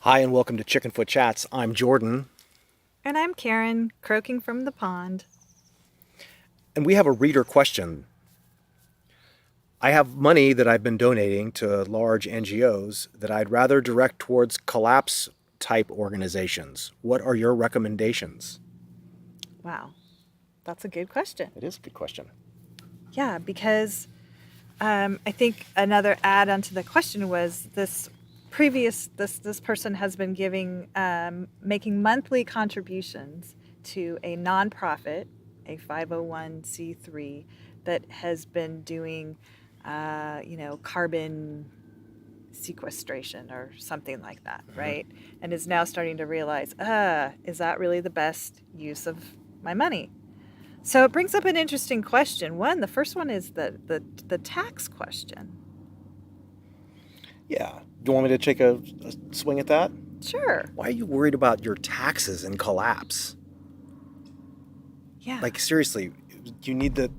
Hi, and welcome to Chickenfoot Chats. I'm Jordan, And I'm Karen, croaking from the pond. and we have a reader question. I have money that I've been donating to large NGOs that I'd rather direct towards collapse type organizations. What are your recommendations? Wow, that's a good question. It is a good question. Yeah, because I think another add on to the question was this person has been making monthly contributions to a nonprofit, a 501c3 that has been doing, carbon sequestration or something like that, Mhm. right? And is now starting to realize, is that really the best use of my money? So it brings up an interesting question. One, the first one is the tax question. Yeah. Do you want me to take a swing at that? Sure. Why are you worried about your taxes and collapse? Yeah. Like, seriously, do you need the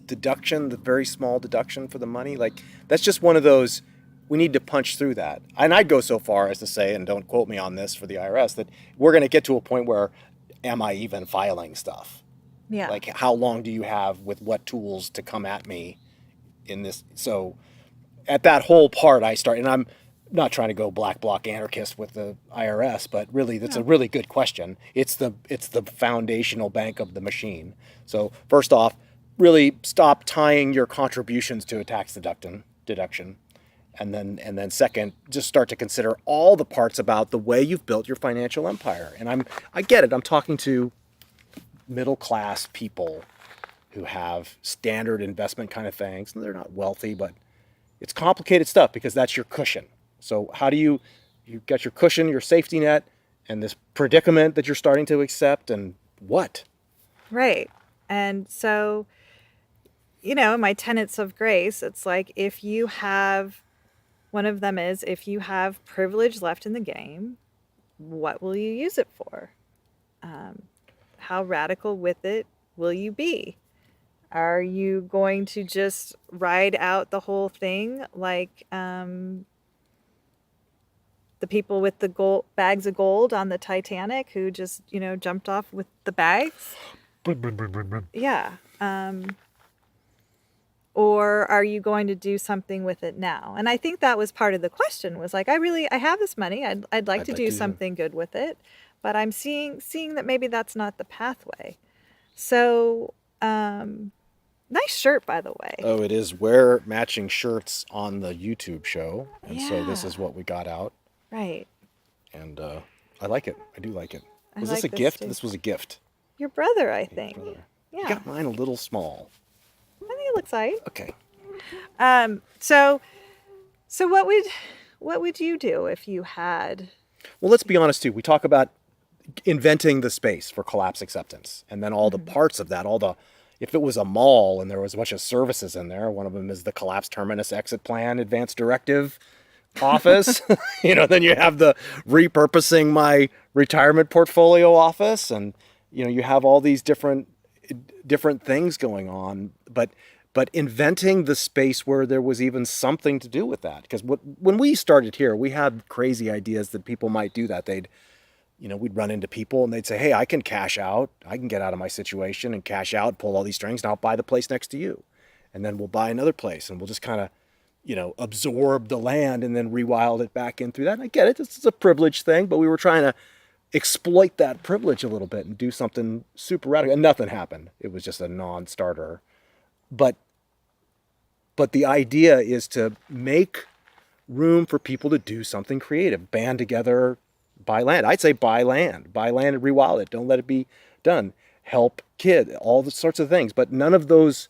deduction, the very small deduction for the money? Like, that's just one of those, we need to punch through that. And I'd go so far as to say, and don't quote me on this for the IRS, that we're going to get to a point where, am I even filing stuff? Yeah. Like, how long do you have with what tools to come at me in this? So, at that whole part, I start, and I'm not trying to go black bloc anarchist with the IRS, but really, that's a No. really good question. It's the foundational bank of the machine. So first off, really stop tying your contributions to a tax deduction, and then second, just start to consider all the parts about the way you've built your financial empire. And I get it. I'm talking to middle class people who have standard investment kind of things. They're not wealthy, but it's complicated stuff because that's your cushion. So how do you got your cushion, your safety net, and this predicament that you're starting to accept, and what? Right. And so, my tenets of grace, it's like if you have one of them is if you have privilege left in the game, what will you use it for? Um, how radical with it will you be? Are you going to just ride out the whole thing like the people with the gold bags of gold on the Titanic who just, jumped off with the bags? Yeah. Or are you going to do something with it now? And I think that was part of the question was like, I have this money. I'd like I'd to like do to. something good with it, but I'm seeing that maybe that's not the pathway. So, nice shirt, by the way. Oh, it is wear matching shirts on the YouTube show, and so this Yeah, is what we got out, right. and I like it. I do like it. I Was this a like this gift? too. This was a gift. Your brother, I Your think. brother. You Yeah, got mine a little small. I think it looks right. Okay. Um, so so what would you do if you had? Well, let's be honest too. We talk about inventing the space for collapse acceptance, and then all the Mhm. parts of that, all the if it was a mall and there was a bunch of services in there, one of them is the collapse terminus exit plan advanced directive office. Then you have the repurposing my retirement portfolio office, and you have all these different things going on, but inventing the space where there was even something to do with that. Because when we started here, we had crazy ideas that people might do that. We'd run into people and they'd say, "Hey, I can cash out. I can get out of my situation and cash out, pull all these strings, and I'll buy the place next to you. And then we'll buy another place and we'll just kind of, absorb the land and then rewild it back in through that." And I get it. This is a privilege thing, but we were trying to exploit that privilege a little bit and do something super radical. And nothing happened. It was just a non-starter. But the idea is to make room for people to do something creative, band together, buy land. I'd say buy land and rewild it. Don't let it be done. Help kid, all the sorts of things. But none of those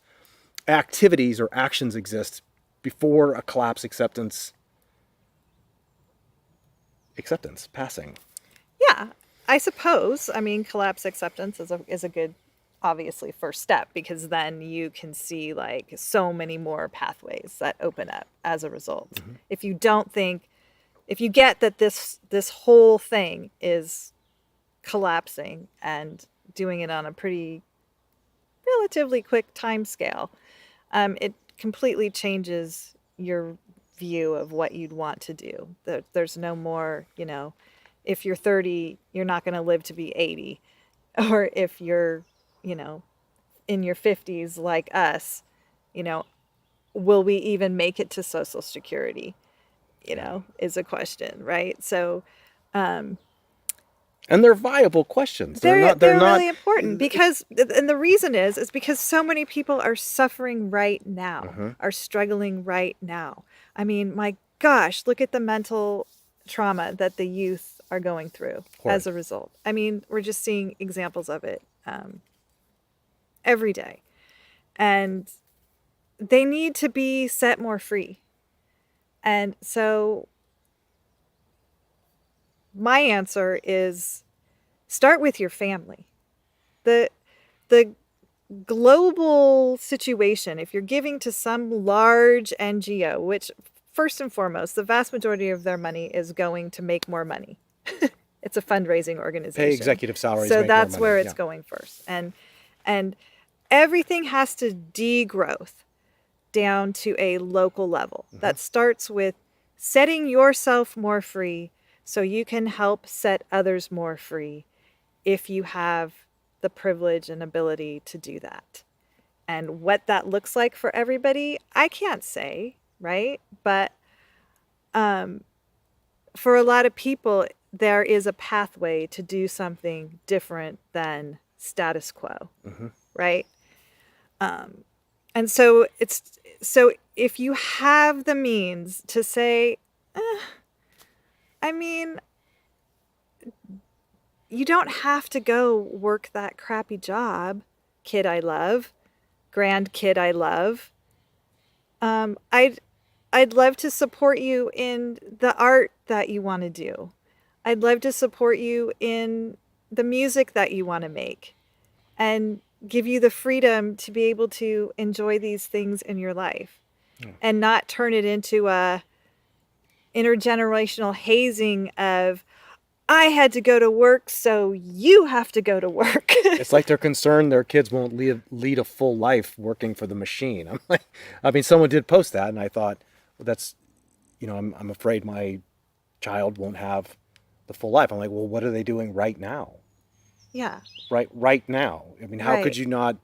activities or actions exist before a collapse acceptance passing. Yeah, I suppose. I mean, collapse acceptance is a good, obviously, first step because then you can see like so many more pathways that open up as a result. Mm-hmm. If you don't think, if you get that this whole thing is collapsing and doing it on a pretty relatively quick time scale, it completely changes your view of what you'd want to do. There's no more, if you're 30, you're not going to live to be 80. Or if you're, you know, in your 50s like us, you know, will we even make it to Social Security? Is a question, right? So, And they're viable questions. they're They're not, really important because, and the reason is because so many people are suffering right now, are struggling right now. I mean, my gosh, look at the mental trauma that the youth are going through as a result. I mean, we're just seeing examples of it every day, and they need to be set more free. And so my answer is start with your family. The global situation, if you're giving to some large NGO, which first and foremost, the vast majority of their money is going to make more money. It's a fundraising organization. pay executive salaries. So make more that's money. where it's going first. And everything has to degrowth down to a local level. That starts with setting yourself more free so you can help set others more free if you have the privilege and ability to do that. And what that looks like for everybody, I can't say, right? But for a lot of people, there is a pathway to do something different than status quo, right? And so if you have the means to say, I mean, you don't have to go work that crappy job, kid I love, grandkid I love. I'd love to support you in the art that you want to do. I'd love to support you in the music that you want to make and give you the freedom to be able to enjoy these things in your life and not turn it into a intergenerational hazing of, I had to go to work, so you have to go to work. It's like they're concerned their kids won't lead a full life working for the machine. I'm like, I mean, someone did post that, and I thought, well, that's, I'm afraid my child won't have the full life. I'm like, well, what are they doing right now? Yeah. Right now. I mean, how Right. could you not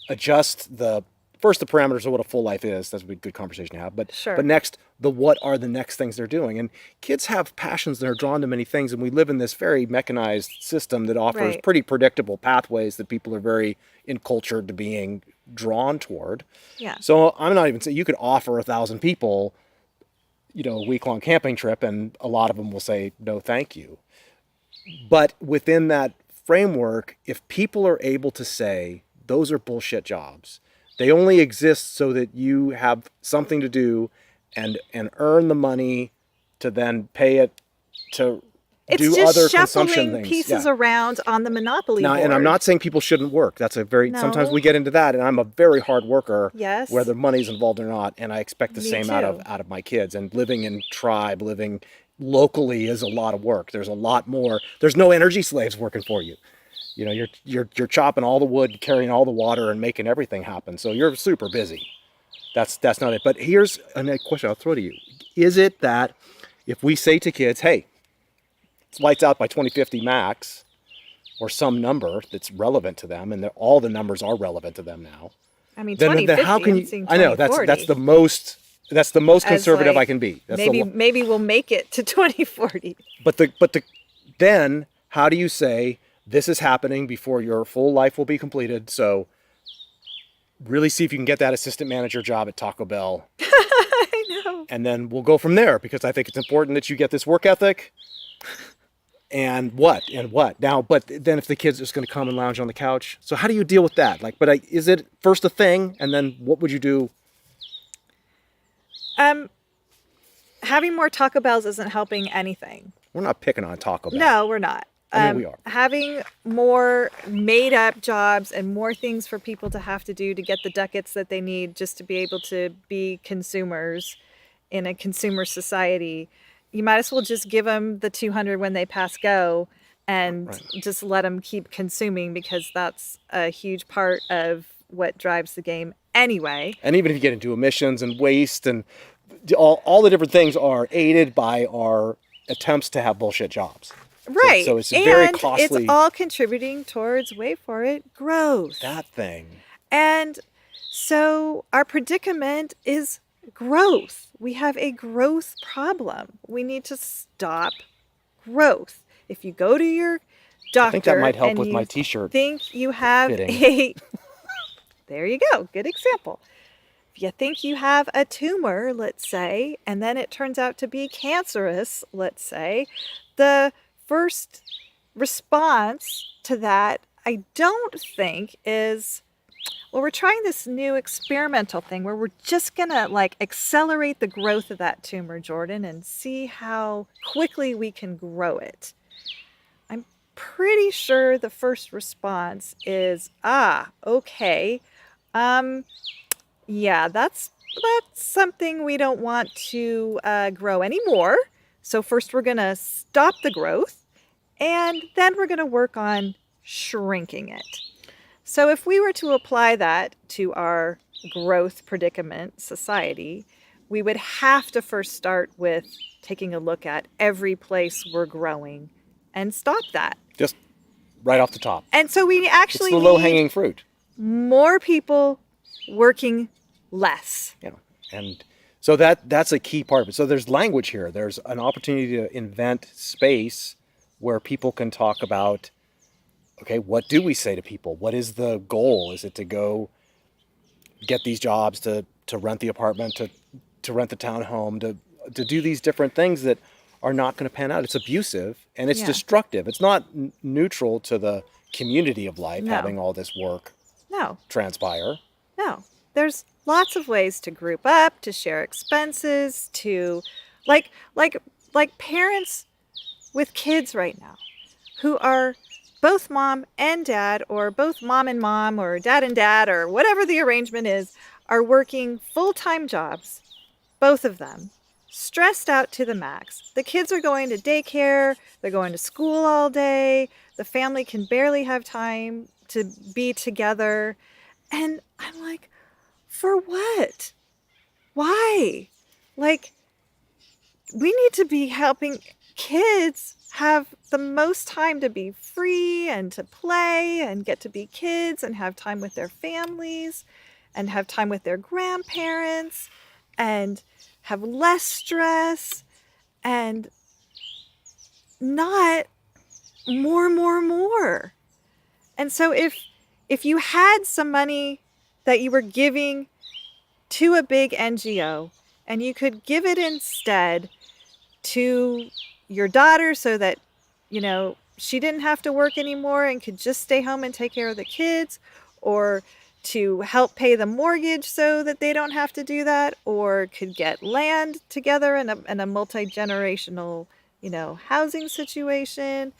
adjust the parameters of what a full life is? That's a good conversation to have. But Sure. But next, what are the next things they're doing? And kids have passions that are drawn to many things, and we live in this very mechanized system that offers Right. pretty predictable pathways that people are very encultured to being drawn toward. Yeah. So I'm not even saying you could offer 1,000 people, a week-long camping trip, and a lot of them will say no, thank you. But within that framework, if people are able to say those are bullshit jobs, they only exist so that you have something to do and earn the money to then pay it to It's do just other consumption shuffling things. pieces Yeah. around on the Monopoly Now, board. and I'm not saying people shouldn't work. That's a very, sometimes No. we get into that, and I'm a very hard worker, Yes. whether money's involved or not, and I expect the Me same too. out of my kids. And living in tribe, living locally is a lot of work. There's a lot more. There's no energy slaves working for you. You're chopping all the wood, carrying all the water, and making everything happen. So you're super busy. That's not it. But here's a question I'll throw to you. Is it that if we say to kids, hey, it's lights out by 2050 max, or some number that's relevant to them, and all the numbers are relevant to them now, I mean, then 2050, how can I'm you? seeing I know that's 2040. the most As conservative like, I can be. That's maybe we'll make it to 2040. Then how do you say this is happening before your full life will be completed? So really see if you can get that assistant manager job at Taco Bell. I know. And then we'll go from there, because I think it's important that you get this work ethic. And what now? But then if the kid's just going to come and lounge on the couch, so how do you deal with that? Is it first a thing, and then what would you do? Having more Taco Bells isn't helping anything. We're not picking on Taco Bell. No, we're not. I mean, we are. Having more made up jobs and more things for people to have to do to get the ducats that they need just to be able to be consumers in a consumer society. You might as well just give them the 200 when they pass go and just let them keep consuming, because that's a huge part of what drives the game anyway. And even if you get into emissions and waste and all the different things are aided by our attempts to have bullshit jobs. Right. So it's very And it's costly. all contributing towards, wait for it, growth. That thing. And so our predicament is growth. We have a growth problem. We need to stop growth. If you go to your doctor I think that might help and with you my t-shirt think you have fitting. there you go, good example. If you think you have a tumor, let's say, and then it turns out to be cancerous, let's say, the first response to that, I don't think is, well, we're trying this new experimental thing where we're just gonna like accelerate the growth of that tumor, Jordan, and see how quickly we can grow it. I'm pretty sure the first response is, okay, yeah, that's something we don't want to grow anymore. So first we're gonna stop the growth, and then we're gonna work on shrinking it. So if we were to apply that to our growth predicament society, we would have to first start with taking a look at every place we're growing and stop that. Just right off the top. And so we It's actually the need low-hanging fruit. more people working less. Yeah. And so that's a key part of it. So there's language here. There's an opportunity to invent space where people can talk about, okay, what do we say to people? What is the goal? Is it to go get these jobs, to rent the apartment, to rent the townhome, to do these different things that are not going to pan out? It's abusive and it's Yeah. destructive. It's not neutral to the community of life, No. having all this work No, transpire. no. There's lots of ways to group up, to share expenses, to like parents with kids right now who are both mom and dad, or both mom and mom, or dad and dad, or whatever the arrangement is, are working full-time jobs, both of them, stressed out to the max. The kids are going to daycare, they're going to school all day, the family can barely have time to be together. And I'm like, for what? Why? Like, we need to be helping kids have the most time to be free and to play and get to be kids and have time with their families and have time with their grandparents and have less stress and not more. And so if you had some money that you were giving to a big NGO and you could give it instead to your daughter so that, you know, she didn't have to work anymore and could just stay home and take care of the kids, or to help pay the mortgage so that they don't have to do that, or could get land together in a multi-generational, you know, housing situation,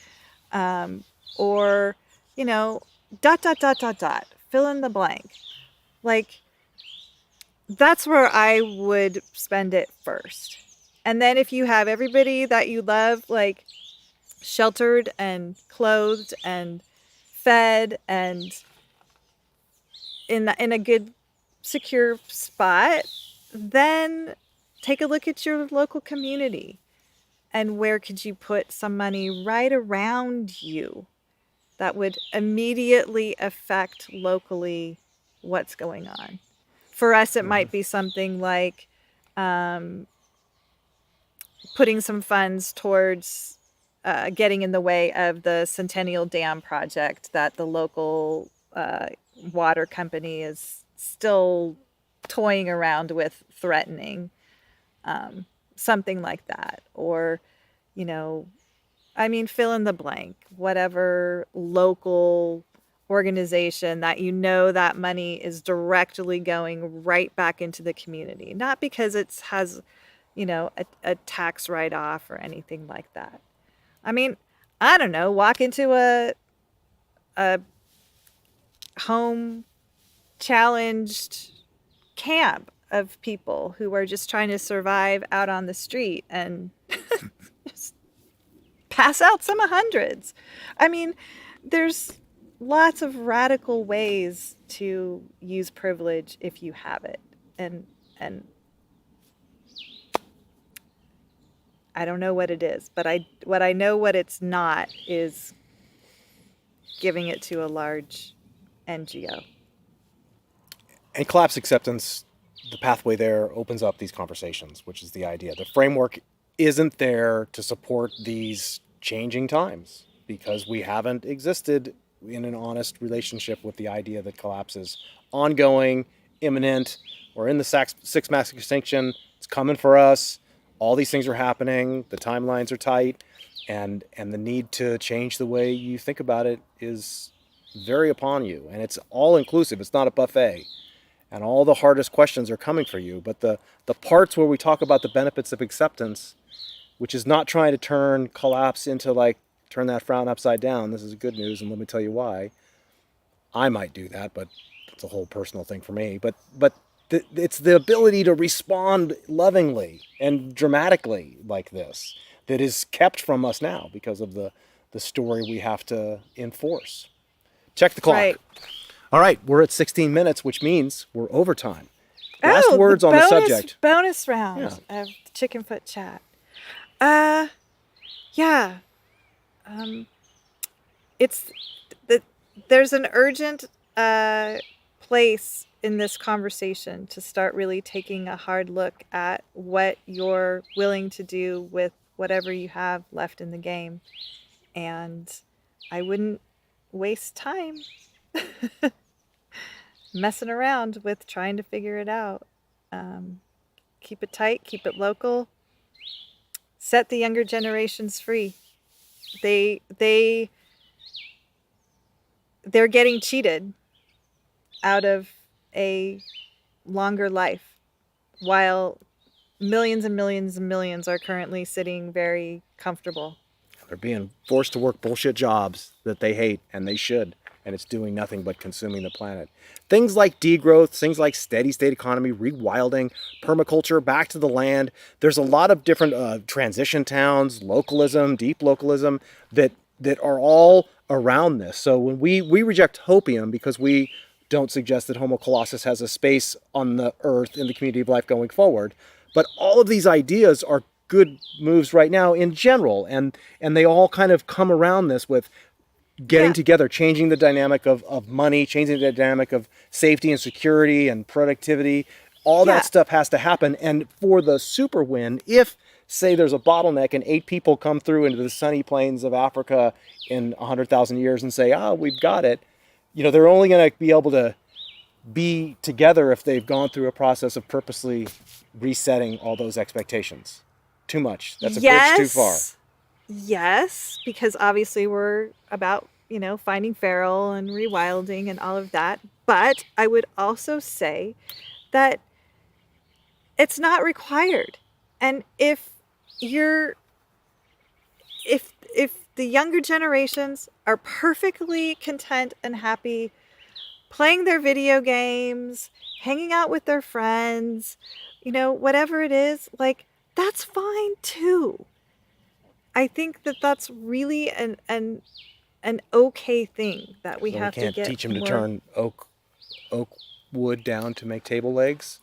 or, you know, ... fill in the blank. Like, that's where I would spend it first. And then if you have everybody that you love, like, sheltered and clothed and fed and in a good, secure spot, then take a look at your local community and where could you put some money right around you that would immediately affect locally what's going on. For us, it might be something like putting some funds towards getting in the way of the Centennial Dam project that the local water company is still toying around with threatening. Something like that. Or, you know, I mean, fill in the blank. Whatever local organization that you know that money is directly going right back into the community. Not because it has, you know, a tax write-off or anything like that. I mean, I don't know, walk into a home challenged camp of people who are just trying to survive out on the street and just pass out some hundreds. I mean, there's lots of radical ways to use privilege if you have it. And I don't know what it is, but what I know what it's not is giving it to a large NGO. And collapse acceptance, the pathway there opens up these conversations, which is the idea. The framework isn't there to support these changing times because we haven't existed in an honest relationship with the idea that collapse is ongoing, imminent. We're in the sixth mass extinction. It's coming for us. All these things are happening. The timelines are tight, and the need to change the way you think about it is very upon you. And it's all inclusive. It's not a buffet. And all the hardest questions are coming for you. But the parts where we talk about the benefits of acceptance, which is not trying to turn collapse into like turn that frown upside down. This is good news, and let me tell you why. I might do that, but it's a whole personal thing for me. But it's the ability to respond lovingly and dramatically like this that is kept from us now because of the story we have to enforce. Check the clock. Right. All right, we're at 16 minutes, which means we're overtime. Last Oh, words on the subject. Bonus round Yeah. of Chickenfoot Chat. Yeah. It's there's an urgent place in this conversation to start really taking a hard look at what you're willing to do with whatever you have left in the game. And I wouldn't waste time messing around with trying to figure it out. Keep it tight, keep it local, set the younger generations free. They're getting cheated out of a longer life, while millions and millions and millions are currently sitting very comfortable. They're being forced to work bullshit jobs that they hate, and they should, and it's doing nothing but consuming the planet. Things like degrowth, things like steady state economy, rewilding, permaculture, back to the land. There's a lot of different transition towns, localism, deep localism that are all around this. So when we reject hopium because we don't suggest that Homo colossus has a space on the earth in the community of life going forward, but all of these ideas are good moves right now in general, and they all kind of come around this with getting together, changing the dynamic of money, changing the dynamic of safety and security and productivity. All that stuff has to happen. And for the super win, if say there's a bottleneck and 8 people come through into the sunny plains of Africa in 100,000 years and say, we've got it, they're only going to be able to be together if they've gone through a process of purposely resetting all those expectations. Too much. That's a bridge too far. Yes, because obviously we're about, finding feral and rewilding and all of that. But I would also say that it's not required. And if the younger generations are perfectly content and happy playing their video games, hanging out with their friends, whatever it is, like, that's fine too. I think that that's really an okay thing that we have to get. We can't teach them to turn oak wood down to make table legs.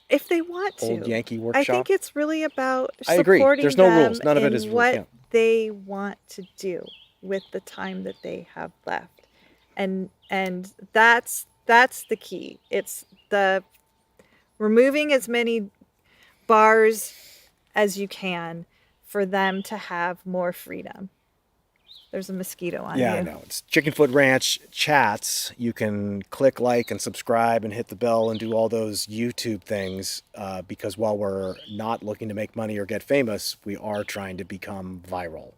If they want to. Old Yankee workshop. I think it's really about I agree. supporting There's no them rules. None of it is in rules. what they want to do with the time that they have left, and that's the key. It's the removing as many bars as you can for them to have more freedom. There's a mosquito on you. Yeah, I know. It's Chickenfoot Ranch Chats. You can click like and subscribe and hit the bell and do all those YouTube things because while we're not looking to make money or get famous, we are trying to become viral.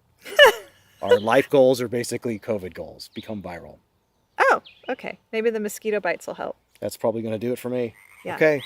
Our life goals are basically COVID goals. Become viral. Oh, okay. Maybe the mosquito bites will help. That's probably going to do it for me. Yeah. Okay.